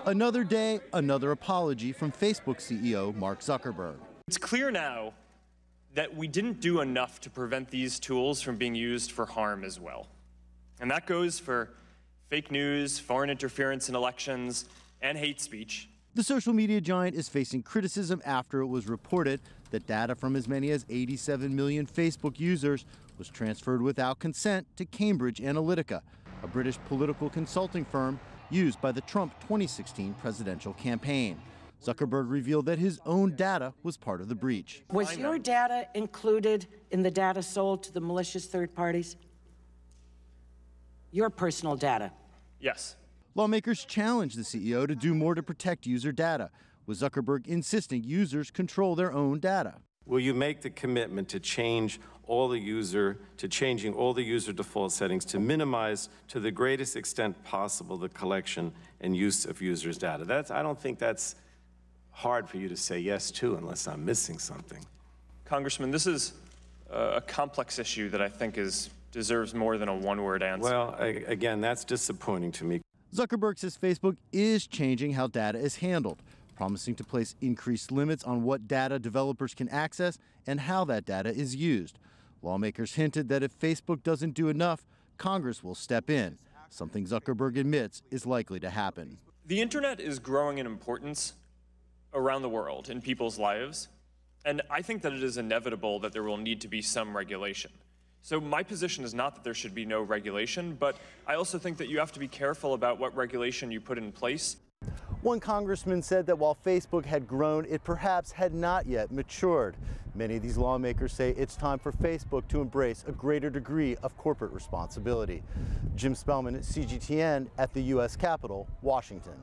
Another day, another apology from Facebook CEO Mark Zuckerberg. It's clear now that we didn't do enough to prevent these tools from being used for harm as well. And that goes for fake news, foreign interference in elections, and hate speech. The social media giant is facing criticism after it was reported that data from as many as 87 million Facebook users was transferred without consent to Cambridge Analytica, a British political consulting firm used by the Trump 2016 presidential campaign. Zuckerberg revealed that his own data was part of the breach. Was your data included in the data sold to the malicious third parties? Your personal data? Yes. Lawmakers challenged the CEO to do more to protect user data, with Zuckerberg insisting users control their own data. Will you make the commitment to changing all the user default settings to minimize to the greatest extent possible the collection and use of users' data? I don't think that's hard for you to say yes to unless I'm missing something. Congressman, this is a complex issue that I think deserves more than a one-word answer. Well, again, that's disappointing to me. Zuckerberg says Facebook is changing how data is handled, promising to place increased limits on what data developers can access and how that data is used. Lawmakers hinted that if Facebook doesn't do enough, Congress will step in, something Zuckerberg admits is likely to happen. The internet is growing in importance around the world in people's lives, and I think that it is inevitable that there will need to be some regulation. So my position is not that there should be no regulation, but I also think that you have to be careful about what regulation you put in place. One congressman said that while Facebook had grown, it perhaps had not yet matured. Many of these lawmakers say it's time for Facebook to embrace a greater degree of corporate responsibility. Jim Spellman at CGTN at the U.S. Capitol, Washington.